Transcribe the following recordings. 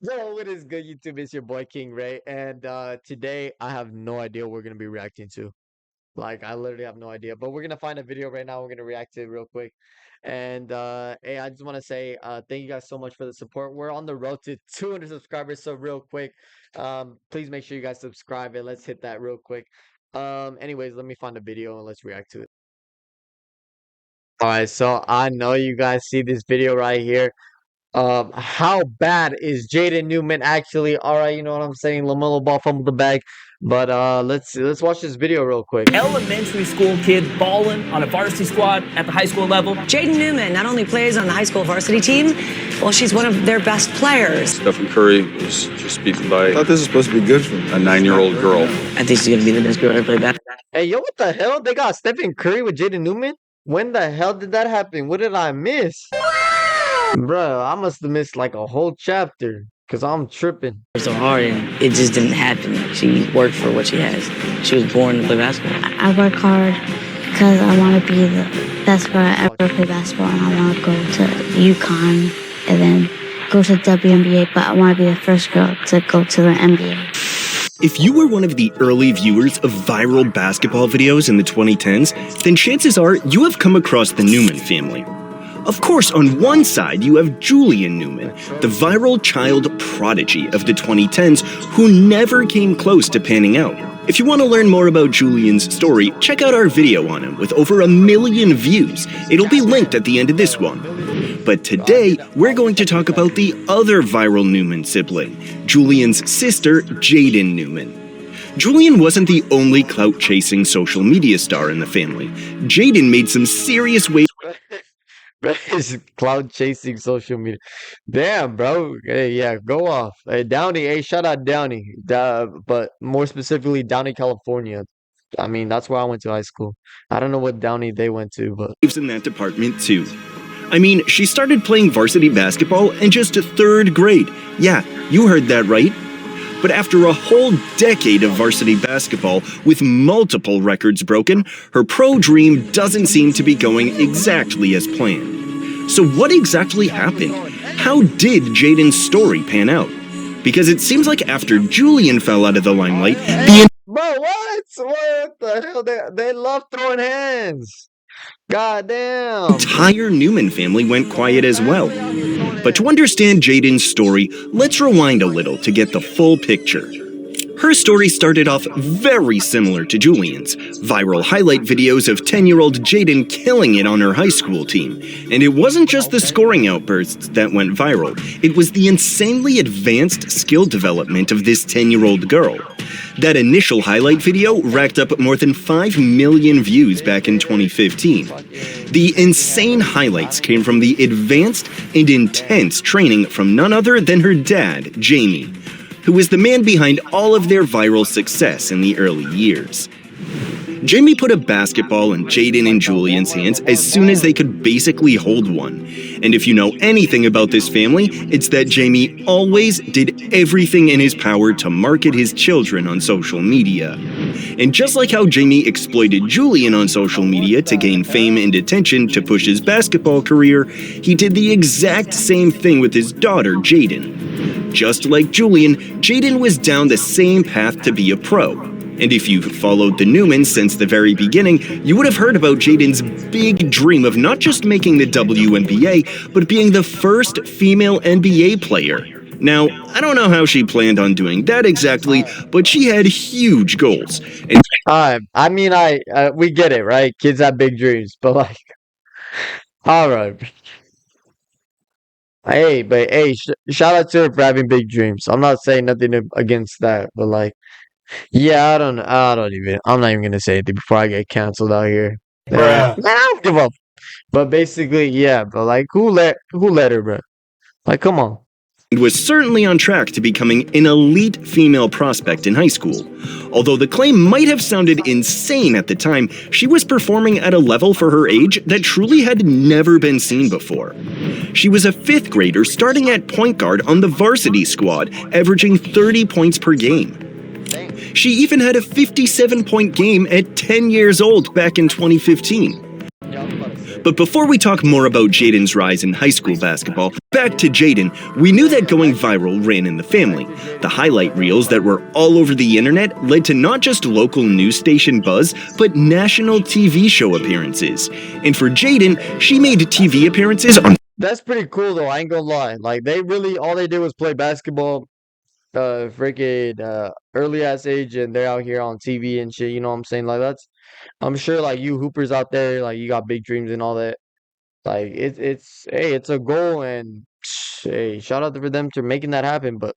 Yo, what is good, YouTube? It's your boy King Ray, and today I have no idea what we're gonna be reacting to. Like, I literally have no idea, but we're gonna find a video right now. We're gonna react to it real quick. And hey, I just want to say thank you guys so much for the support. We're on the road to 200 subscribers, so real quick, please make sure you guys subscribe and let's hit that real quick. Anyways, let me find a video and let's react to it. All right, so I know you guys see this video right here. How bad is Jaden Newman actually? All right, you know what I'm saying. LaMelo Ball fumbled the bag, but let's watch this video real quick. Elementary school kid balling on a varsity squad at the high school level. Jaden Newman not only plays on the high school varsity team, well, she's one of their best players. Steph Curry was just beaten by I thought this was supposed to be good for me. a 9-year-old girl. I think she's gonna be the best girl to play basketball. Hey, yo, what the hell? They got Stephen Curry with Jaden Newman? When the hell did that happen? What did I miss? Bro, I must have missed like a whole chapter because I'm tripping. So hard, and it just didn't happen. She worked for what she has. She was born to play basketball. I work hard because I want to be the best girl I ever play basketball, and I want to go to UConn and then go to WNBA, but I want to be the first girl to go to the NBA. If you were one of the early viewers of viral basketball videos in the 2010s, then chances are you have come across the Newman family. Of course, on one side, you have Julian Newman, the viral child prodigy of the 2010s who never came close to panning out. If you want to learn more about Julian's story, check out our video on him with over 1 million views. It'll be linked at the end of this one. But today, we're going to talk about the other viral Newman sibling, Julian's sister, Jaden Newman. Julian wasn't the only clout-chasing social media star in the family. Jaden made some serious waves. It's cloud chasing social media. Damn, bro. Hey, yeah, go off. Hey, Downey. Hey, shout out Downey. But more specifically, Downey, California. I mean, that's where I went to high school. I don't know what Downey they went to, but In that department too. I mean, she started playing varsity basketball in just 3rd grade. Yeah, you heard that right. But after a whole decade of varsity basketball with multiple records broken, her pro dream doesn't seem to be going exactly as planned. So what exactly happened? How did Jaden's story pan out? Because it seems like after Julian fell out of the limelight, the bro, what? What the hell? They love throwing hands. God damn. entire Newman family went quiet as well. But to understand Jaden's story, let's rewind a little to get the full picture. Her story started off very similar to Julian's. Viral highlight videos of 10-year-old Jaden killing it on her high school team. And it wasn't just the scoring outbursts that went viral. It was the insanely advanced skill development of this 10-year-old girl. That initial highlight video racked up more than 5 million views back in 2015. The insane highlights came from the advanced and intense training from none other than her dad, Jamie, who was the man behind all of their viral success in the early years. Jamie put a basketball in Jaden and Julian's hands as soon as they could basically hold one. And if you know anything about this family, it's that Jamie always did everything in his power to market his children on social media. And just like how Jamie exploited Julian on social media to gain fame and attention to push his basketball career, he did the exact same thing with his daughter, Jaden. Just like Julian, Jaden was down the same path to be a pro. And if you've followed the Newmans since the very beginning, you would have heard about Jaden's big dream of not just making the WNBA, but being the first female NBA player. Now, I don't know how she planned on doing that exactly, but she had huge goals. And I mean, we get it, right? Kids have big dreams, but like, all right. Hey, shout out to her for having big dreams. I'm not saying nothing against that, but like, yeah, I'm not even gonna say anything before I get canceled out here. Yeah, man, I don't give up. But basically, yeah, but like, who let her, bro? Like, come on. was certainly on track to becoming an elite female prospect in high school. Although the claim might have sounded insane at the time, she was performing at a level for her age that truly had never been seen before. She was a 5th grader starting at point guard on the varsity squad, averaging 30 points per game. She even had a 57-point game at 10 years old back in 2015. But before we talk more about Jaden's rise in high school basketball, back to Jaden, we knew that going viral ran in the family. The highlight reels that were all over the internet led to not just local news station buzz, but national TV show appearances. And for Jaden, she made TV appearances on... That's pretty cool though, I ain't gonna lie. Like they really all they did was play basketball freaking early ass age, and they're out here on TV and shit, you know what I'm saying? Like that's I'm sure like you hoopers out there, like you got big dreams and all that. Like it's hey, it's a goal, and hey, shout out for them to making that happen, but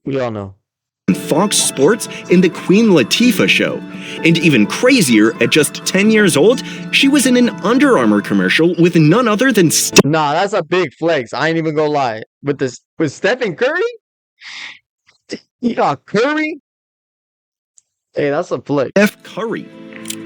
we all know. Fox Sports in the Queen Latifah show. And even crazier, at just 10 years old, she was in an Under Armour commercial with none other than Nah, that's a big flex. I ain't even gonna lie. With Stephen Curry? You got Curry? Hey, that's a flex. Steph Curry.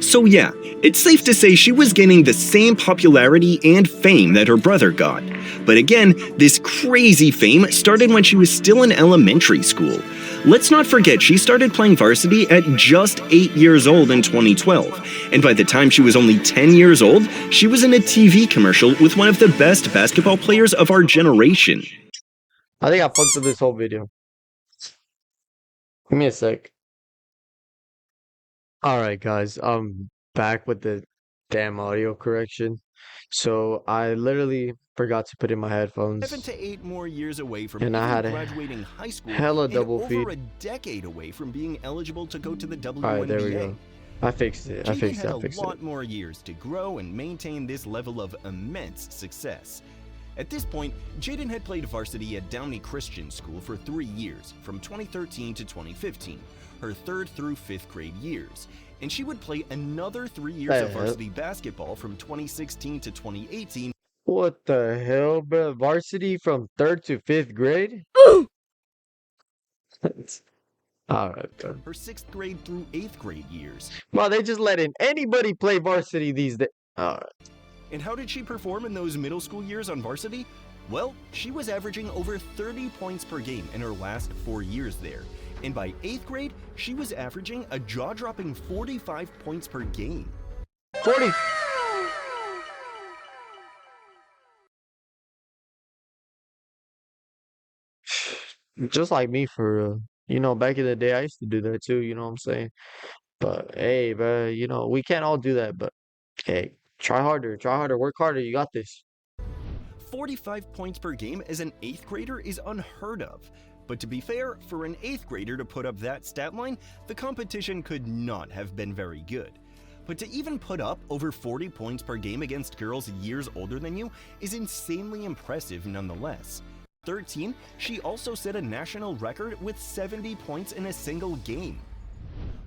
So yeah, it's safe to say she was gaining the same popularity and fame that her brother got. But again, this crazy fame started when she was still in elementary school. Let's not forget she started playing varsity at just 8 years old in 2012. And by the time she was only 10 years old, she was in a TV commercial with one of the best basketball players of our generation. I think I fucked up this whole video. Give me a sec. Alright guys, I'm back with the damn audio correction. So I literally forgot to put in my headphones. 7 to 8 more years away from And I had graduating high school, hella and double over feed. a decade away from being eligible to go to the WNBA. Alright, there we go. I fixed it. I Jaden fixed it. had I fixed a lot it. more years to grow and maintain this level of immense success. At this point, Jaden had played varsity at Downey Christian School for 3 years, from 2013 to 2015, her 3rd through 5th grade years. And she would play another 3 years of varsity basketball from 2016 to 2018. What the hell, bro? Varsity from 3rd to 5th grade? Alright, bro. Her 6th grade through 8th grade years. Well, they just letting anybody play varsity these days. Alright. And how did she perform in those middle school years on varsity? Well, she was averaging over 30 points per game in her last 4 years there. And by 8th grade, she was averaging a jaw-dropping 45 points per game. 40. Just like me for real. You know, back in the day, I used to do that too, you know what I'm saying? But hey, bro, you know, we can't all do that, but hey, try harder, work harder, you got this. 45 points per game as an 8th grader is unheard of. But to be fair, for an 8th grader to put up that stat line, the competition could not have been very good. But to even put up over 40 points per game against girls years older than you is insanely impressive nonetheless. 13, she also set a national record with 70 points in a single game.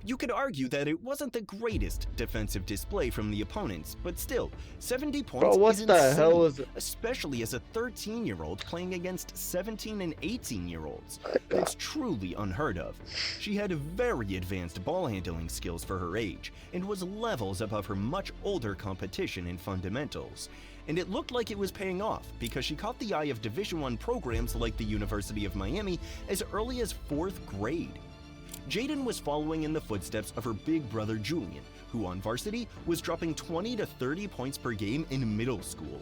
You could argue that it wasn't the greatest defensive display from the opponents, but still, 70 points Bro, what is the insane, hell is it? especially as a 13-year-old playing against 17 and 18-year-olds. It's truly unheard of. She had very advanced ball handling skills for her age, and was levels above her much older competition in fundamentals. And it looked like it was paying off, because she caught the eye of Division I programs like the University of Miami as early as 4th grade. Jaden was following in the footsteps of her big brother Julian, who on varsity was dropping 20 to 30 points per game in middle school.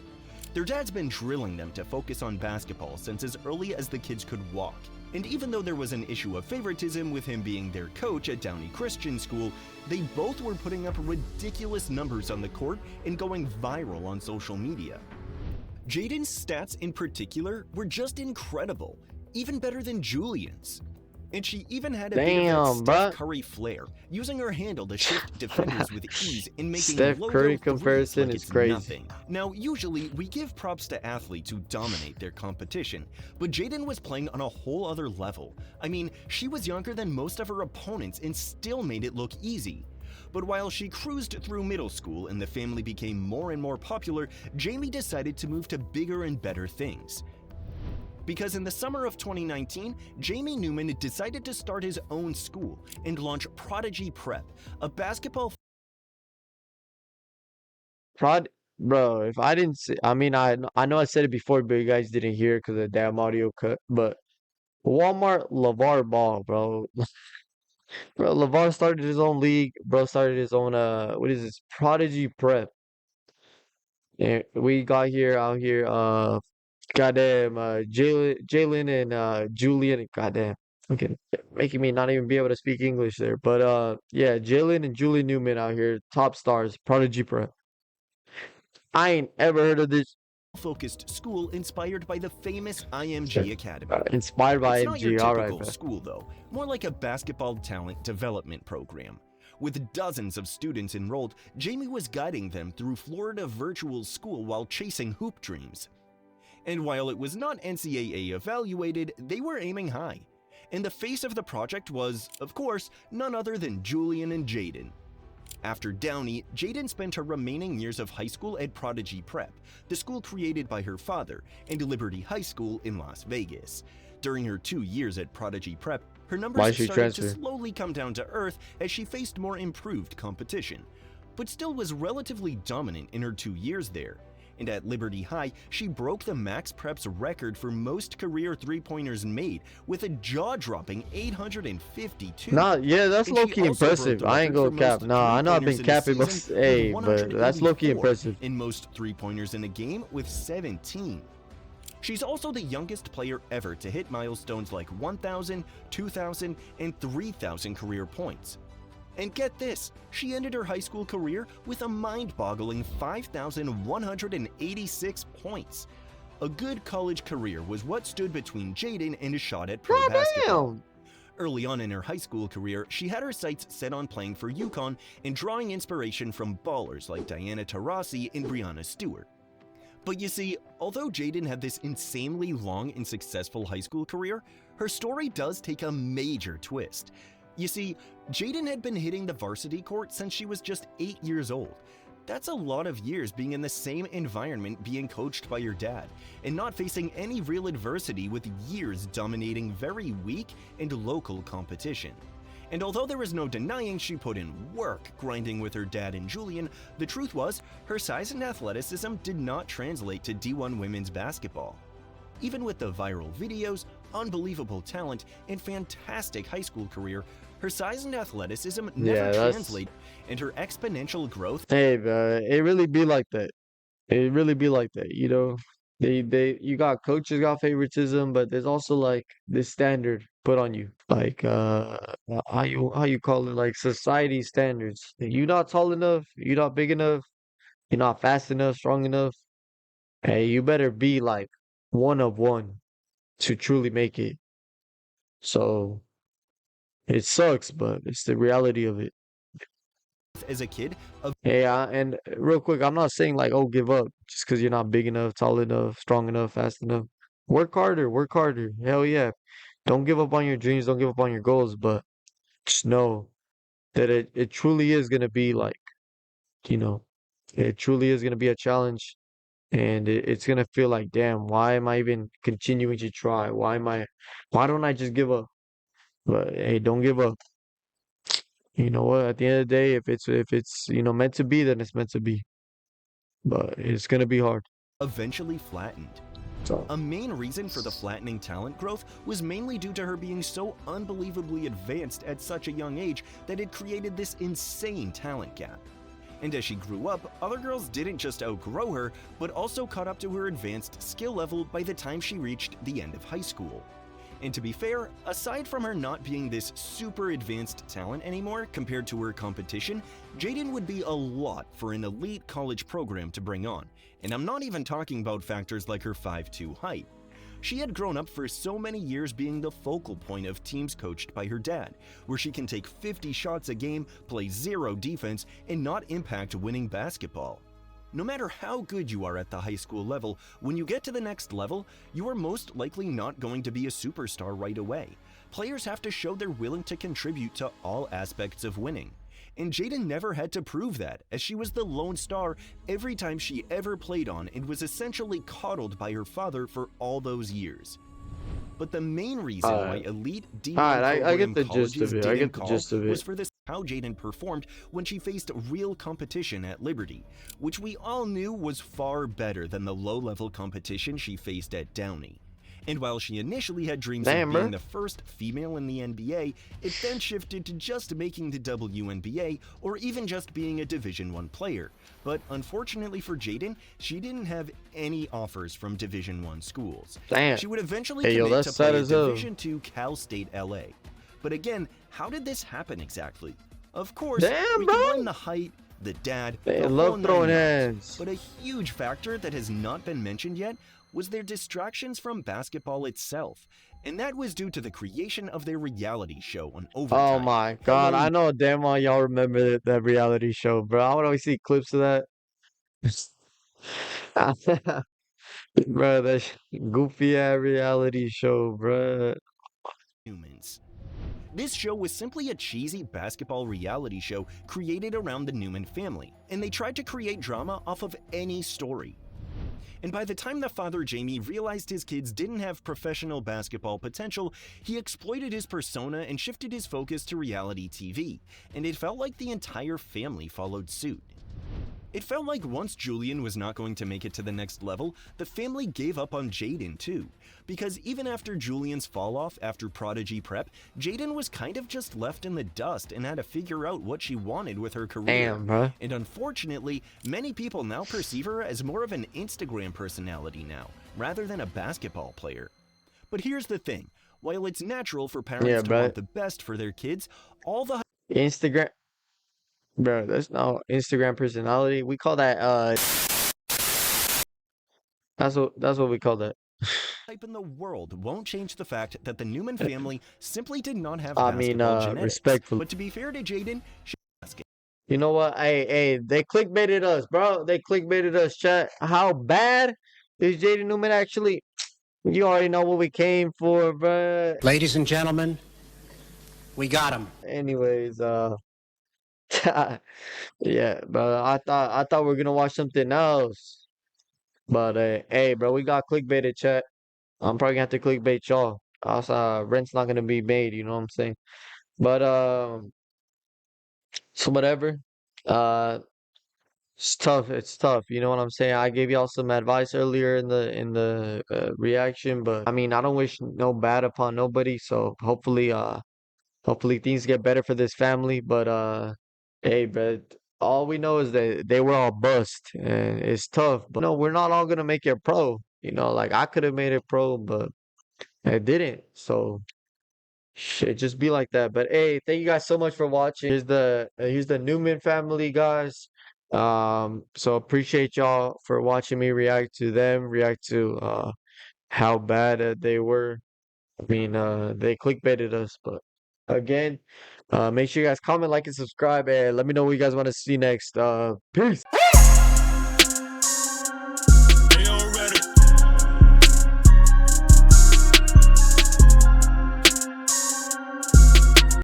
Their dad's been drilling them to focus on basketball since as early as the kids could walk. And even though there was an issue of favoritism with him being their coach at Downey Christian School, they both were putting up ridiculous numbers on the court and going viral on social media. Jaden's stats in particular were just incredible, even better than Julian's. And she even had a bit of that Steph Curry flair, using her handle to shift defenders with ease and making Steph Curry comparison is crazy. Nothing. Now, usually we give props to athletes who dominate their competition, but Jaden was playing on a whole other level. I mean, she was younger than most of her opponents and still made it look easy. But while she cruised through middle school and the family became more and more popular, Jamie decided to move to bigger and better things. Because in the summer of 2019, Jaden Newman decided to start his own school and launch Prodigy Prep, a basketball... Bro, if I didn't say, I mean, I know I said it before, but you guys didn't hear it because of the damn audio cut, but Walmart Lavar ball, bro. Bro, Lavar started his own league, bro, started his own, what is this, Prodigy Prep. And we got here out here, goddamn, Jalen and Julian. Goddamn, okay, making me not even be able to speak English there. But yeah, Jalen and Julian Newman out here, top stars, Prodigy Prep. I ain't ever heard of this. Focused school inspired by the famous IMG Academy. Inspired by It's not your IMG. All right, typical man. school, though, more like a basketball talent development program. With dozens of students enrolled, Jamie was guiding them through Florida virtual school while chasing hoop dreams. And while it was not NCAA evaluated, they were aiming high. And the face of the project was, of course, none other than Julian and Jaden. After Downey, Jaden spent her remaining years of high school at Prodigy Prep, the school created by her father, and Liberty High School in Las Vegas. During her 2 years at Prodigy Prep, her numbers started to slowly come down to earth as she faced more improved competition, but still was relatively dominant in her 2 years there. And at Liberty High, she broke the Max Prep's record for most career three-pointers made with a jaw-dropping 852. Nah, yeah, that's low-key impressive. I ain't gonna cap. Nah, I know I've been capping, but hey, but that's low-key impressive. In most three-pointers in a game with 17. She's also the youngest player ever to hit milestones like 1,000, 2,000, and 3,000 career points. And get this, she ended her high school career with a mind-boggling 5,186 points. A good college career was what stood between Jaden and a shot at pro basketball. Early on in her high school career, she had her sights set on playing for UConn and drawing inspiration from ballers like Diana Taurasi and Brianna Stewart. But you see, although Jaden had this insanely long and successful high school career, her story does take a major twist. You see, Jaden had been hitting the varsity court since she was just 8 years old. That's a lot of years being in the same environment, being coached by your dad, and not facing any real adversity, with years dominating very weak and local competition. And although there was no denying she put in work grinding with her dad and Julian, the truth was her size and athleticism did not translate to D1 women's basketball. Even with the viral videos, unbelievable talent, and fantastic high school career, her size and athleticism never translate, and her exponential growth. Hey, it really be like that. It really be like that, you know. You got coaches got favoritism, but there's also like this standard put on you, like how you call it, like society standards. You're not tall enough, you're not big enough, you're not fast enough, strong enough. Hey, you better be like one of one to truly make it. So it sucks, but it's the reality of it. As a kid, Yeah, and real quick, I'm not saying like, oh, give up just because you're not big enough, tall enough, strong enough, fast enough. Work harder, work harder. Hell yeah. Don't give up on your dreams, don't give up on your goals, but just know that it truly is gonna be like, you know, it truly is gonna be a challenge, and it's gonna feel like, damn, why am I even continuing to try? Why don't I just give up? But hey, don't give up. You know what? At the end of the day, if it's meant to be, then it's meant to be. But it's gonna be hard. eventually flattened. So A main reason for the flattening talent growth was mainly due to her being so unbelievably advanced at such a young age that it created this insane talent gap. And as she grew up, other girls didn't just outgrow her, but also caught up to her advanced skill level by the time she reached the end of high school. And to be fair, aside from her not being this super advanced talent anymore compared to her competition, Jaden would be a lot for an elite college program to bring on, and I'm not even talking about factors like her 5'2" height. She had grown up for so many years being the focal point of teams coached by her dad, where she can take 50 shots a game, play zero defense, and not impact winning basketball. No matter how good you are at the high school level, when you get to the next level, you are most likely not going to be a superstar right away. Players have to show they're willing to contribute to all aspects of winning. And Jaden never had to prove that, as she was the lone star every time she ever played on and was essentially coddled by her father for all those years. But the main reason why elite D1 I get the colleges gist of it. didn't call was for this how Jaden performed when she faced real competition at Liberty, which we all knew was far better than the low-level competition she faced at Downey. And while she initially had dreams Damn, of bro. being the first female in the NBA, it then shifted to just making the WNBA or even just being a Division I player. But unfortunately for Jaden, she didn't have any offers from Division I schools. Damn. She would eventually Hey, yo, commit that's to sad play at as hell. Division II Cal State LA. But again, how did this happen exactly? Of course, Damn, we bro. can blame the height, the dad, They the love whole throwing 9 yards. hands. But a huge factor that has not been mentioned yet was their distractions from basketball itself. And that was due to the creation of their reality show on Overtime. Oh my god, I know damn well y'all remember that reality show, bro. I would always see clips of that. Bro, that goofy ass reality show, bro. Newmans. This show was simply a cheesy basketball reality show created around the Newman family, and they tried to create drama off of any story. And by the time the father Jamie realized his kids didn't have professional basketball potential, he exploited his persona and shifted his focus to reality TV, and it felt like the entire family followed suit. It felt like once Julian was not going to make it to the next level, the family gave up on Jaden too. Because even after Julian's fall off after Prodigy Prep, Jaden was kind of just left in the dust and had to figure out what she wanted with her career. Damn, bro. And unfortunately, many people now perceive her as more of an Instagram personality now, rather than a basketball player. But here's the thing, while it's natural for parents to want the best for their kids, all the Instagram, bro, that's not Instagram personality. We call that that's what we call that. hype in the world won't change the fact that the Newman family simply did not have I mean, basketball genetics. respectfully. But to be fair to Jaden, she You know what? Hey, they clickbaited us, bro. They clickbaited us, chat. How bad is Jaden Newman actually? You already know what we came for, bro. Ladies and gentlemen, we got him. Anyways, yeah, bro. I thought we were gonna watch something else, but hey, bro, we got clickbaited, chat. I'm probably gonna have to clickbait y'all. Else, rent's not gonna be made. You know what I'm saying? But so whatever. Uh, it's tough. It's tough. You know what I'm saying? I gave y'all some advice earlier in the reaction, but I mean, I don't wish no bad upon nobody. So hopefully things get better for this family. But hey, but all we know is that they were all bust, and it's tough. But no, we're not all gonna make it pro. You know, like I could have made it pro, but I didn't. So shit, just be like that. But hey, thank you guys so much for watching. Here's the Newman family, guys. So appreciate y'all for watching me react to them, react to how bad they were. I mean, they clickbaited us, but again, make sure you guys comment, like, and subscribe, and let me know what you guys want to see next. Peace.